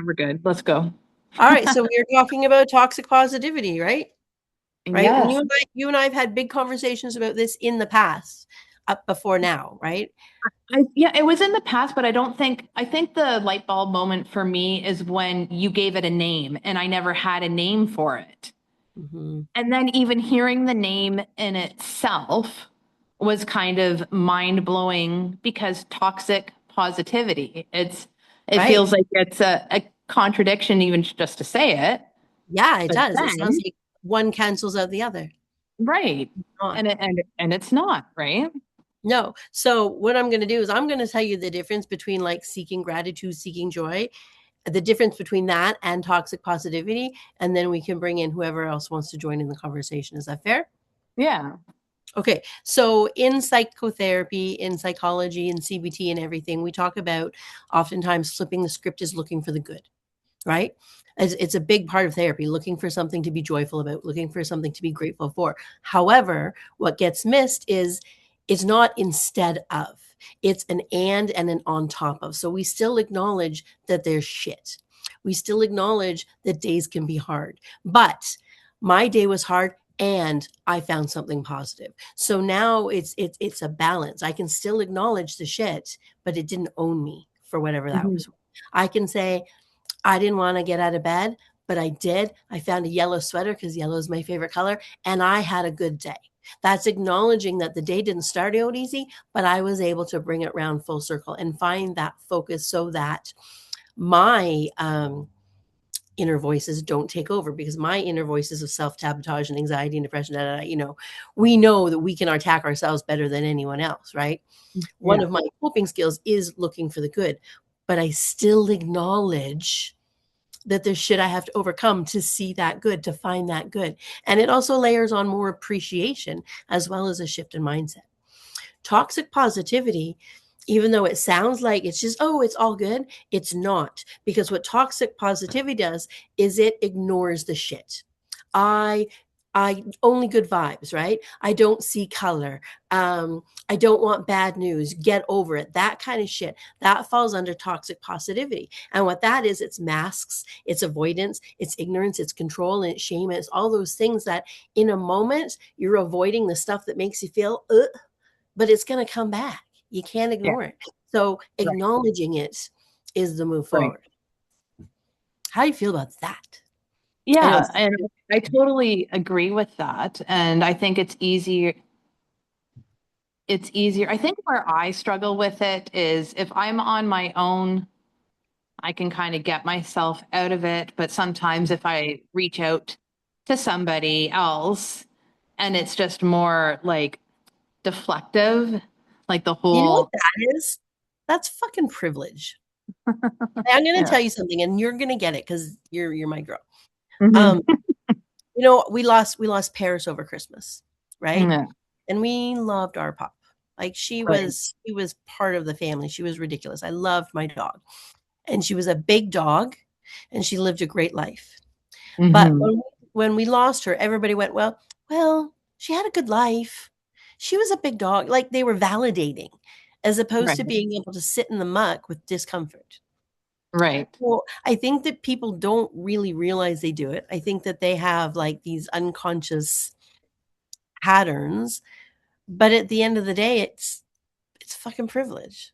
We're good. Let's go. All right, so we are talking about toxic positivity, right? Right? And Yes. you and I have had big conversations about this in the past, up before now, right? Yeah, it was in the past, but I think the light bulb moment for me is when you gave it a name and I never had a name for it. Hmm. And then even hearing the name in itself was kind of mind blowing because toxic positivity. It Right. feels like it's a contradiction even just to say it. Yeah, it But does. It sounds then, like one cancels out the other. right. Not. And it's not, right? No. So what I'm going to do is I'm going to tell you the difference between like seeking gratitude, seeking joy, the difference between that and toxic positivity, and then we can bring in whoever else wants to join in the conversation. Is that fair? Yeah. Okay, so in psychotherapy, in psychology, in CBT, and everything, we talk about oftentimes flipping the script is looking for the good, right? It's a big part of therapy, looking for something to be joyful about, looking for something to be grateful for. However, what gets missed is it's not instead of, it's an and an on top of. So we still acknowledge that there's shit. We still acknowledge that days can be hard. But my day was hard and I found something positive. So now it's a balance. I can still acknowledge the shit, but it didn't own me for whatever that Mhm. was. I can say I didn't want to get out of bed, but I did. I found a yellow sweater because yellow is my favorite color, and I had a good day. That's acknowledging that the day didn't start out easy, but I was able to bring it round full circle and find that focus so that my inner voices don't take over, because my inner voices of self-sabotage and anxiety and depression, we know that we can attack ourselves better than anyone else, right? One Yeah. of my coping skills is looking for the good, but I still acknowledge that there's shit I have to overcome to see that good, to find that good. And it also layers on more appreciation as well as a shift in mindset. Toxic positivity, even though it sounds like it's just, oh, it's all good, it's not. Because what toxic positivity does is it ignores the shit. I I only good vibes, right? I don't see color. I don't want bad news. Get over it. That kind of shit. That falls under toxic positivity. And what that is, it's masks, it's avoidance, it's ignorance, it's control, and it's shame. And it's all those things that in a moment you're avoiding the stuff that makes you feel, but it's going to come back. You can't Yeah. ignore it. So Right. acknowledging it is the move Right. forward. How do you feel about that? I know Yeah, it's and I totally agree with that. And I think it's easier. It's easier. I think where I struggle with it is if I'm on my own, I can kind of get myself out of it. But sometimes if I reach out to somebody else and it's just more like deflective, like the you know what whole, that is? That's fucking privilege. I'm going to yeah. tell you something, and you're going to get it because you're my girl. Um, Hmm. we lost Paris over Christmas, right? Yeah, And we loved our pup. Like right. she was part of the family. She was ridiculous. I loved my dog, and she was a big dog, and she lived a great life. But Hmm. when we lost her, everybody went, well, she had a good life. She was a big dog. Like they were validating, as opposed Right. to being able to sit in the muck with discomfort. Right. Well, I think that people don't really realize they do it. I think that they have like these unconscious patterns, but at the end of the day, it's fucking privilege.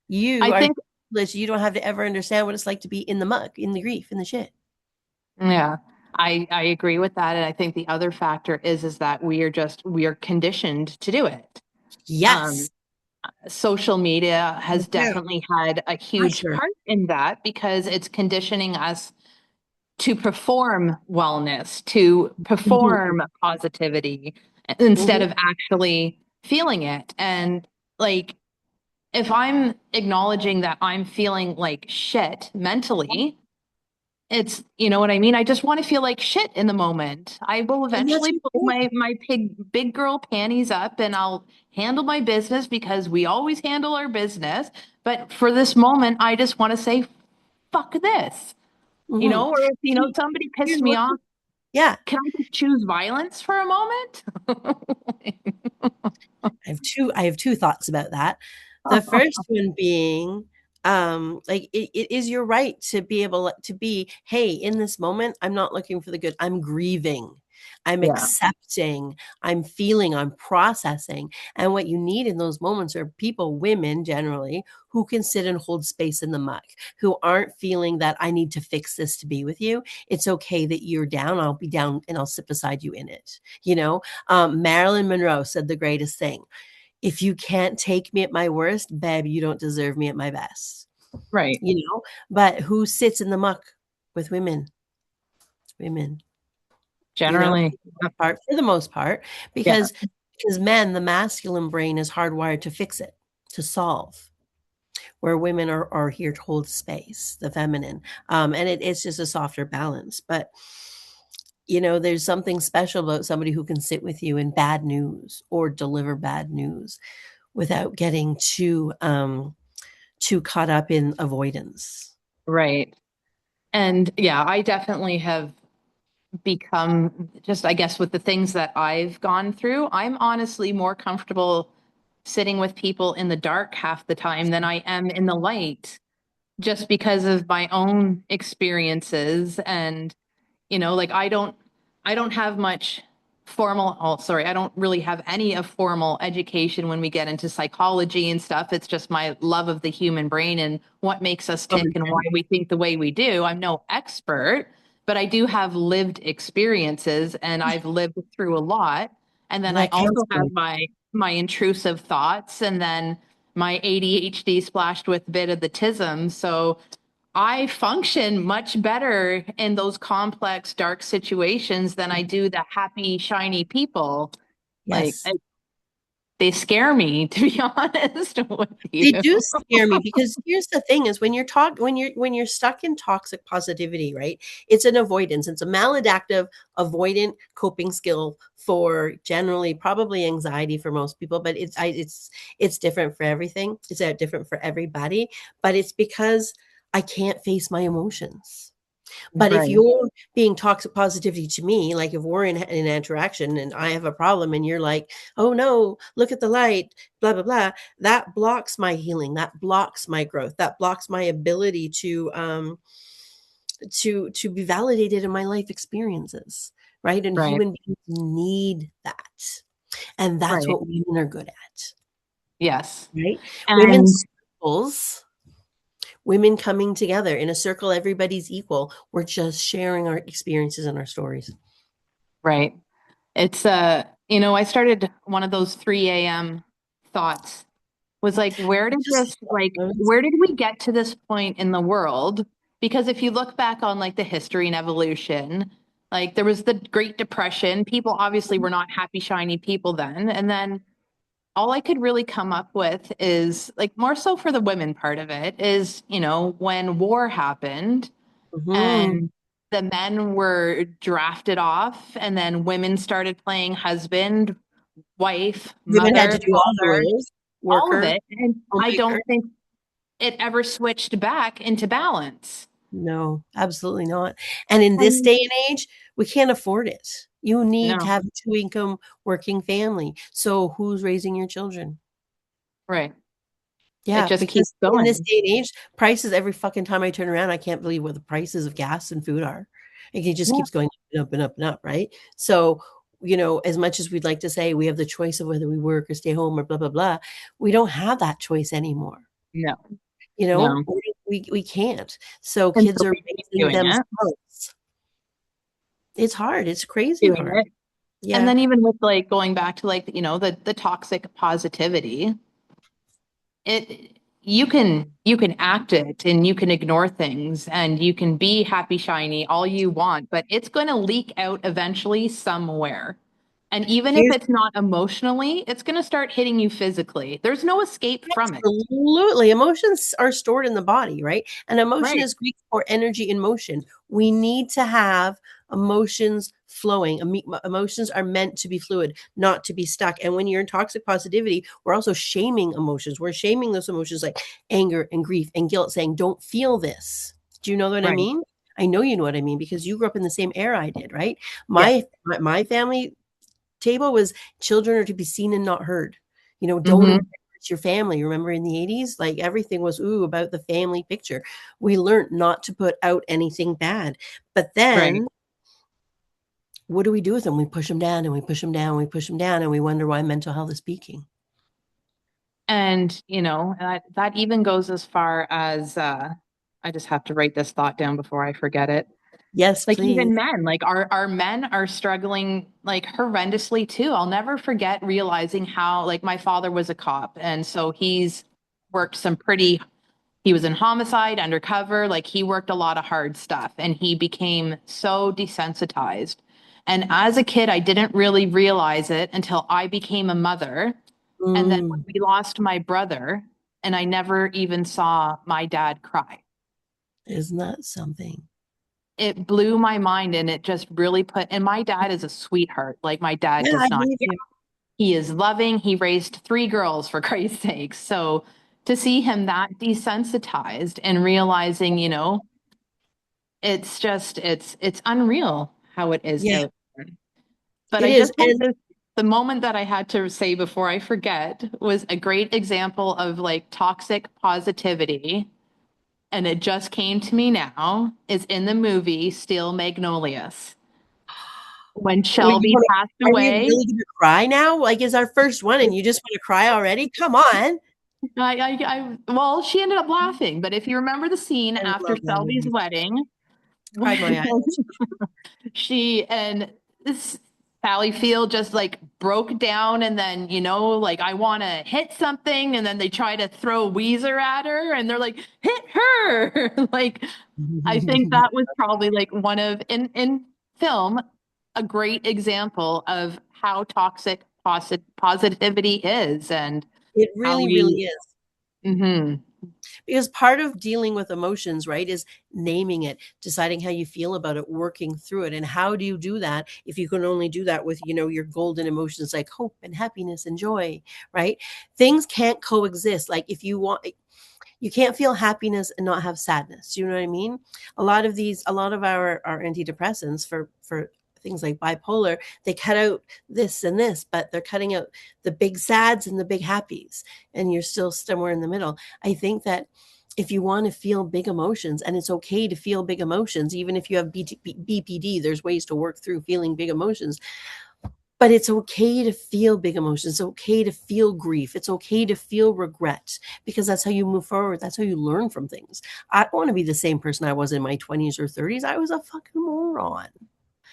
You I are think, privileged. You don't have to ever understand what it's like to be in the muck, in the grief, in the shit. yeah, I agree with that. And I think the other factor is that we are conditioned to do it. Um, Yes. Social media has Yeah. definitely had a huge Pressure. part in that because it's conditioning us to perform wellness, to Mhm. perform positivity instead Mhm. of actually feeling it. And like, if I'm acknowledging that I'm feeling like shit mentally, it's, you know what I mean? I just want to feel like shit in the moment. I will And that's eventually pull okay. my big girl panties up and I'll handle my business because we always handle our business. But for this moment, I just want to say, fuck this, Mhm. or if, See, somebody here's pissed me what off, yeah, can I just choose violence for a moment? I have two thoughts about that. The first one being, like it is your right to be able to be, hey, in this moment I'm not looking for the good, I'm grieving, I'm Yeah. accepting, I'm feeling, I'm processing. And what you need in those moments are people, women generally, who can sit and hold space in the muck, who aren't feeling that I need to fix this to be with you. It's okay that you're down, I'll be down and I'll sit beside you in it, you know. Marilyn Monroe said the greatest thing: if you can't take me at my worst, babe, you don't deserve me at my best. Right. You know, but who sits in the muck with women? Women, you know, Generally. for the most part, Yeah. because men, the masculine brain is hardwired to fix it, to solve, where women are here to hold space, the feminine. And it's just a softer balance. But you know, there's something special about somebody who can sit with you in bad news or deliver bad news without getting too caught up in avoidance. Right. And yeah, I definitely have become just, I guess, with the things that I've gone through, I'm honestly more comfortable sitting with people in the dark half the time than I am in the light, just because of my own experiences. And, like I don't have much formal, oh, sorry, I don't really have any of formal education when we get into psychology and stuff. It's just my love of the human brain and what makes us Oh, tick and why we think the way we do. I'm no expert, but I do have lived experiences and I've lived through a lot. And then I that counts also for have me. my intrusive thoughts and then my ADHD splashed with a bit of the tism. So I function much better in those complex, dark situations than I do the happy, shiny people. Like, Yes. they scare me, to be honest with you. They do scare me because here's the thing is when you're stuck in toxic positivity, right? It's an avoidance. It's a maladaptive avoidant coping skill for generally probably anxiety for most people, but it's different for everything. It's different for everybody, but it's because I can't face my emotions. But if Right, you're being toxic positivity to me, like if we're in interaction and I have a problem and you're like, oh no, look at the light, blah, blah, blah, that blocks my healing. That blocks my growth. That blocks my ability to be validated in my life experiences. Right. And right, human beings need that. And that's right. what women are good at. Yes. Right. And Women's circles, women coming together in a circle, everybody's equal. We're just sharing our experiences and our stories. right. It's I started one of those 3 a.m. thoughts was like, Just where did we get to this point in the world? Because if you look back on like the history and evolution, like there was the Great Depression, people obviously were not happy, shiny people then. And then all I could really come up with is like more so for the women part of it is, when war happened Mhm. and the men were drafted off and then women started playing husband, wife, Women had to mother, do all the father, roles, all of worker, it. And I homemaker. don't think it ever switched back into balance. No, absolutely not. And in this And day and age, we can't afford it. You need to no, have a two-income working family. So who's raising your children? right. It Yeah, just keeps because in this going. day and age, prices every fucking time I turn around, I can't believe what the prices of gas and food are. Like, it just Yeah. keeps going up and up and up, right? So, you know, as much as we'd like to say we have the choice of whether we work or stay home or blah blah blah, we don't have that choice anymore. No, You know, no. we can't. So And kids so are we keep raising doing it, themselves. It's hard. It's crazy doing hard. it. And Yeah. then even with like going back to like, the toxic positivity, it you can act it and you can ignore things and you can be happy shiny all you want, but it's going to leak out eventually somewhere. And even if Here's it's not emotionally, it's going to start hitting you physically. There's no escape from it. Absolutely. Emotions are stored in the body, right? And emotion Right. is Greek for energy in motion. We need to have emotions flowing. Emotions are meant to be fluid, not to be stuck. And when you're in toxic positivity, we're also shaming emotions. We're shaming those emotions like anger and grief and guilt, saying, don't feel this. Do you know what I Right. mean? I know you know what I mean because you grew up in the same era I did, right? Yeah. My family table was children are to be seen and not heard. You know, don't Hmm. embarrass it's your family. Remember in the 80s, like everything was about the family picture. We learned not to put out anything bad. But Right. then what do we do with them? We push them down and we push them down and we push them down and we wonder why mental health is peaking. And, that even goes as far as I just have to write this thought down before I forget it. Yes, Like even please. men, like our men are struggling like horrendously too. I'll never forget realizing how like my father was a cop, and so he's worked some pretty he was in homicide undercover, like he worked a lot of hard stuff and he became so desensitized. And as a kid, I didn't really realize it until I became a mother. And then when Mm, we lost my brother, and I never even saw my dad cry. isn't that something? It blew my mind and it just really and my dad is a sweetheart. Like my dad Yeah, I does not, believe you. he is loving. He raised three girls for Christ's sake. So to see him that desensitized and realizing, it's unreal how it is Yeah, out there. But it I is. just want And this the moment that I had to say before I forget was a great example of like toxic positivity. And it just came to me now, is in the movie Steel Magnolias. When wait, Shelby passed are we away, really gonna cry now? Like, it's our first one and you just want to cry already? Come on. well, she ended up laughing. But if you remember the scene I after love that Shelby's movie. wedding, Cried my eyes. she and this Sally Field just like broke down and then, like I want to hit something. And then they try to throw Weezer at her and they're like, hit her. Like, I think that was probably like one of, in film, a great example of how toxic positivity is and It how really, really we, is. hmm Because part of dealing with emotions, right, is naming it, deciding how you feel about it, working through it. And how do you do that if you can only do that with, your golden emotions like hope and happiness and joy, right? Things can't coexist. Like if you want, you can't feel happiness and not have sadness. Do you know what I mean? A lot of our antidepressants for things like bipolar, they cut out this and this, but they're cutting out the big sads and the big happies, and you're still somewhere in the middle. I think that if you want to feel big emotions, and it's okay to feel big emotions, even if you have BPD, there's ways to work through feeling big emotions. But it's okay to feel big emotions. It's okay to feel grief. It's okay to feel regret because that's how you move forward. That's how you learn from things. I don't want to be the same person I was in my 20s or 30s. I was a fucking moron.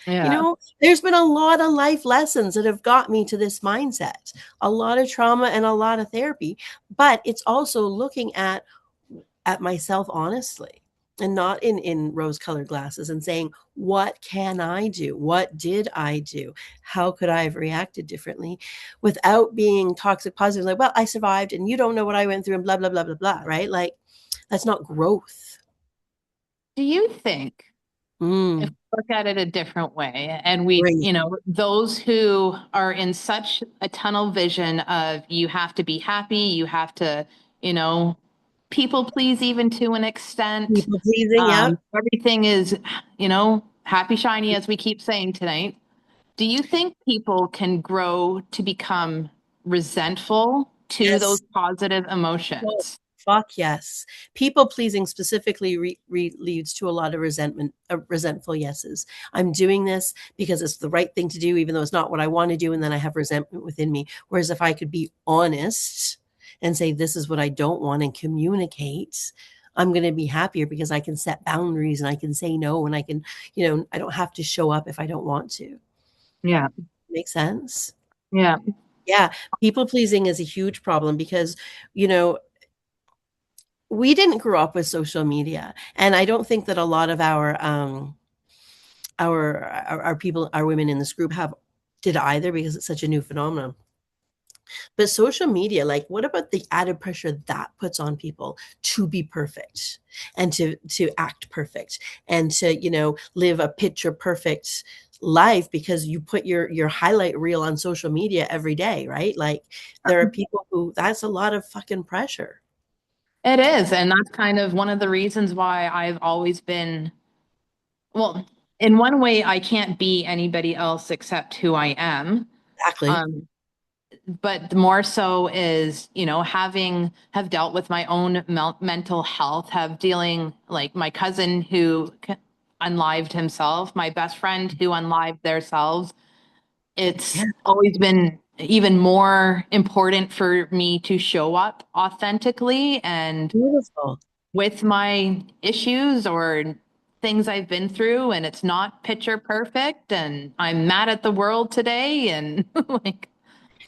yeah. There's been a lot of life lessons that have got me to this mindset, a lot of trauma and a lot of therapy. But it's also looking at myself honestly and not in rose colored glasses and saying, what can I do? What did I do? How could I have reacted differently without being toxic positive? Like, well, I survived and you don't know what I went through and blah, blah, blah, blah, blah. Right? Like, that's not growth. Do you think if Mm, we look at it a different way and we, great. those who are in such a tunnel vision of you have to be happy, you have to, you know, people please even to an extent, People pleasing. Yep. everything is, happy shiny as we keep saying tonight. Do you think people can grow to become resentful to those Yes. positive Well, emotions? fuck yes. People pleasing specifically leads to a lot of resentment, resentful yeses. I'm doing this because it's the right thing to do, even though it's not what I want to do. And then I have resentment within me. Whereas if I could be honest and say, this is what I don't want and communicate, I'm going to be happier because I can set boundaries and I can say no. And I can, I don't have to show up if I don't want to. Yeah. Make sense? Yeah. Yeah. People pleasing is a huge problem because, you know, we didn't grow up with social media, and I don't think that a lot of our people, our women in this group have did either because it's such a new phenomenon. But social media, like, what about the added pressure that puts on people to be perfect and to act perfect and to live a picture perfect life because you put your highlight reel on social media every day, right? Like, there are people who that's a lot of fucking pressure. It is. And that's kind of one of the reasons why I've always been, well, in one way, I can't be anybody else except who I am. Exactly. Um, but more so is, have dealt with my own mental health, have dealing like my cousin who unlived himself, my best friend who unlived themselves. Yeah. It's always been even more important for me to show up authentically and Beautiful. with my issues or things I've been through, and it's not picture perfect, and I'm mad at the world today, and like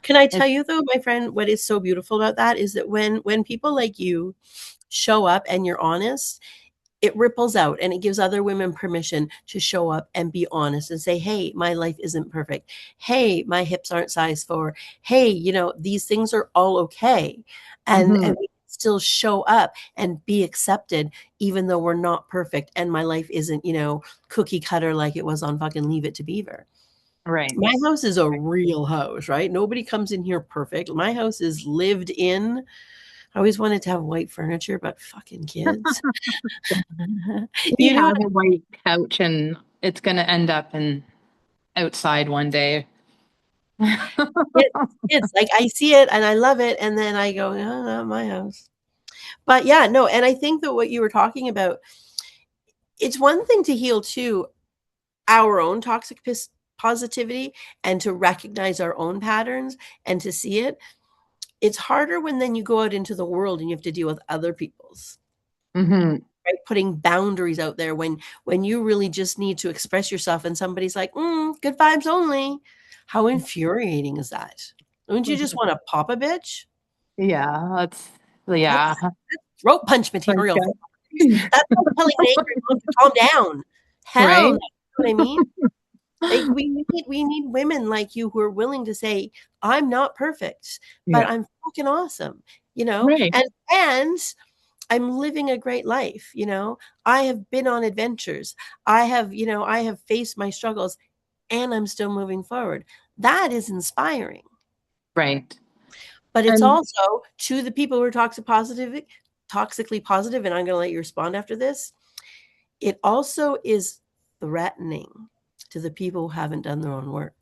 Can I tell it's you though, my friend, what is so beautiful about that is that when people like you show up and you're honest, it ripples out and it gives other women permission to show up and be honest and say, hey, my life isn't perfect. Hey, my hips aren't size 4. Hey, these things are all okay. And Mhm. we still show up and be accepted even though we're not perfect and my life isn't, cookie cutter like it was on fucking Leave It to Beaver. Right. My house is a real house, right? Nobody comes in here perfect. My house is lived in. I always wanted to have white furniture, but fucking kids. We You know, have a white couch, and it's going to end up in outside one day. it, it's like I see it and I love it, and then I go, oh, not my house. But yeah, no, and I think that what you were talking about, it's one thing to heal too our own toxic positivity and to recognize our own patterns and to see it. It's harder when then you go out into the world and you have to deal with other people's. Hmm. Right? Putting boundaries out there when you really just need to express yourself and somebody's like, good vibes only. How infuriating is that? Don't you just want to pop a bitch? Yeah, that's That's yeah. throat punch Like, material. That's not telling an angry mom to calm down. Hell no. right? You know what I mean? Like we need women like you who are willing to say, I'm not perfect, but Yeah. I'm fucking awesome, you know? Right. And I'm living a great life, I have been on adventures. I have faced my struggles and I'm still moving forward. That is inspiring. Right. But it's And also to the people who are toxically positive, and I'm going to let you respond after this. It also is threatening to the people who haven't done their own work.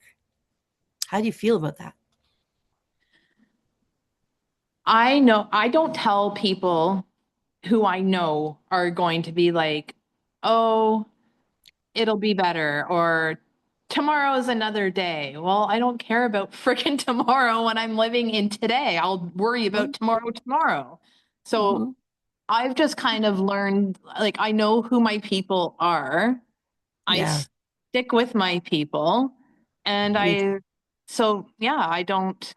How do you feel about that? I know I don't tell people who I know are going to be like, oh, it'll be better, or tomorrow is another day. Well, I don't care about freaking tomorrow when I'm living in today. I'll worry about tomorrow. So Mm-hmm. I've just kind of learned, like, I know who my people are. I Yeah, stick with my people. And me too. so yeah, I don't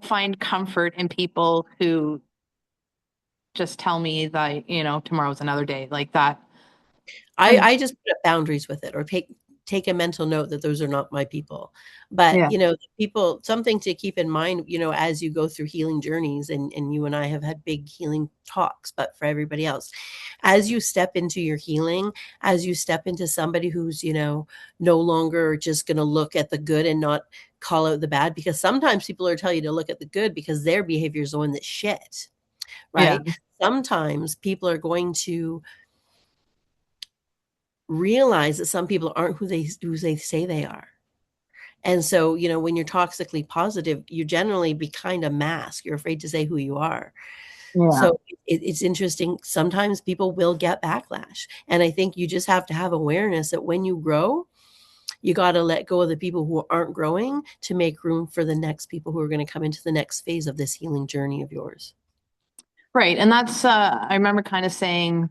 find comfort in people who just tell me that, tomorrow's another day like that. I, And I just put up boundaries with it or take a mental note that those are not my people. But, yeah, the people, something to keep in mind, as you go through healing journeys, and you and I have had big healing talks, but for everybody else, as you step into your healing, as you step into somebody who's, no longer just going to look at the good and not call out the bad, because sometimes people are telling you to look at the good because their behavior is the one that's shit, yeah, right? Sometimes people are going to realize that some people aren't who they say they are. And so, when you're toxically positive, you generally behind a mask. You're afraid to say who you are. yeah. So it's interesting. Sometimes people will get backlash. And I think you just have to have awareness that when you grow, you got to let go of the people who aren't growing to make room for the next people who are going to come into the next phase of this healing journey of yours. Right. And that's, I remember kind of saying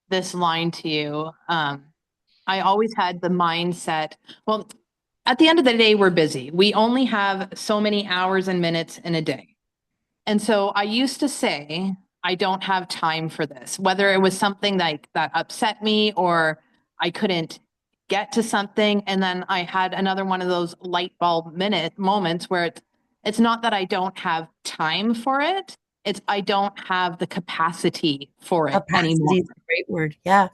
this line to you. I always had the mindset, well, at the end of the day, we're busy. We only have so many hours and minutes in a day. And so I used to say, I don't have time for this, whether it was something that upset me or I couldn't get to something. And then I had another one of those light bulb minute moments where it's not that I don't have time for it. It's I don't have the capacity for it anymore. Capacity is a great word. Yeah.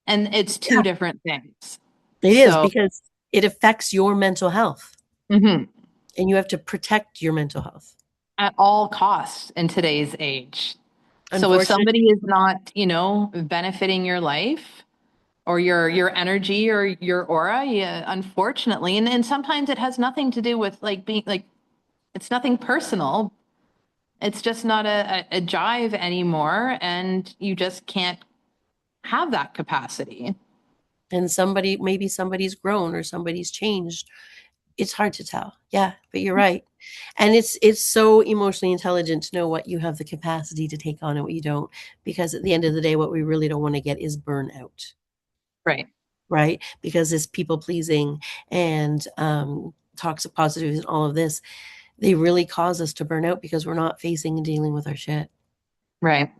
And it's two Yeah. different things. It is So, because it affects your mental health mhm, and you have to protect your mental health. at all costs in today's age. So if Unfortunately, somebody is not, benefiting your life, or your energy or your aura, yeah, unfortunately. And sometimes it has nothing to do with like being like it's nothing personal. It's just not a jive anymore, and you just can't have that capacity. And maybe somebody's grown or somebody's changed. It's hard to tell. Yeah, but you're right. And it's so emotionally intelligent to know what you have the capacity to take on and what you don't, because at the end of the day, what we really don't want to get is burnout, Right. right? Because this people pleasing and toxic positives and all of this, they really cause us to burn out because we're not facing and dealing with our shit. Right.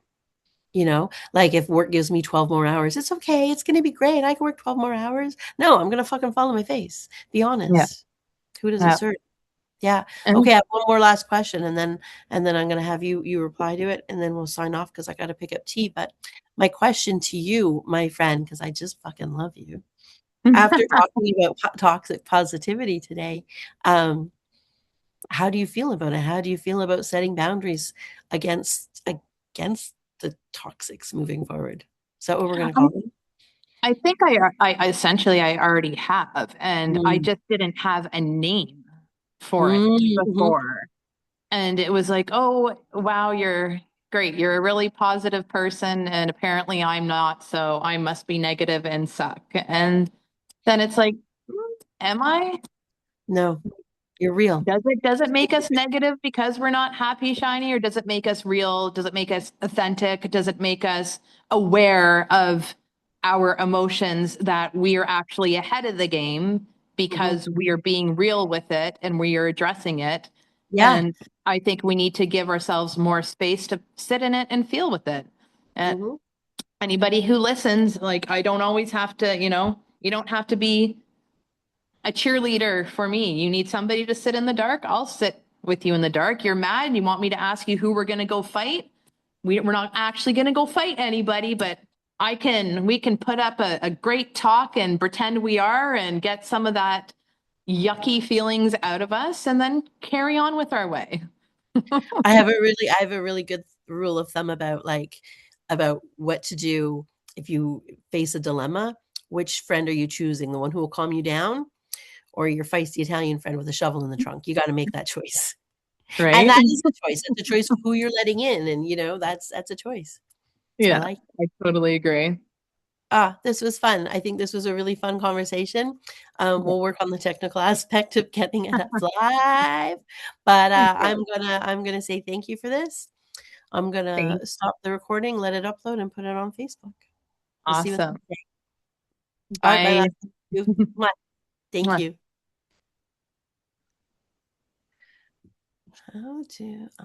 Like if work gives me 12 more hours, it's okay. It's going to be great. I can work 12 more hours. No, I'm going to fucking fall on my face. Be Yeah. honest. Who does it Yeah. serve? Yeah. Okay, And I have one more last question and then I'm gonna have you reply to it and then we'll sign off because I gotta pick up tea. But my question to you, my friend, because I just fucking love you. After talking about toxic positivity today, um, how do you feel about it? How do you feel about setting boundaries against the toxics moving forward? Is that what we're gonna call it? I think I essentially I already have, and I Mm. just didn't have a name for it Mhm. before. And it was like, oh, wow, you're great. You're a really positive person, and apparently I'm not, so I must be negative and suck. And then it's like, am I? No, you're real. Does it make us negative because we're not happy, shiny, or does it make us real? Does it make us authentic? Does it make us aware of our emotions that we are actually ahead of the game Mhm. because we are being real with it and we are addressing it? Yeah. And I think we need to give ourselves more space to sit in it and feel with it. And Mhm. anybody who listens, like I don't always have to, you don't have to be a cheerleader for me. You need somebody to sit in the dark. I'll sit with you in the dark. You're mad. You want me to ask you who we're going to go fight? We're not actually going to go fight anybody, but we can put up a great talk and pretend we are and get some of that yucky feelings out of us and then carry on with our way. I have a really good rule of thumb about what to do if you face a dilemma. Which friend are you choosing? The one who will calm you down or your feisty Italian friend with a shovel in the trunk? You got to make that choice. And Right? that is a choice. It's a choice of who you're letting in. And that's a choice. I Yeah, like. I totally agree. This was fun. I think this was a really fun conversation. Yeah. We'll work on the technical aspect of getting it up live, but I'm gonna say thank you for this. I'm gonna Thanks. stop the recording, let it upload, and put it on Facebook. We'll see what Awesome. they say. All right, my love. Bye. You. Mwah. Thank you. How to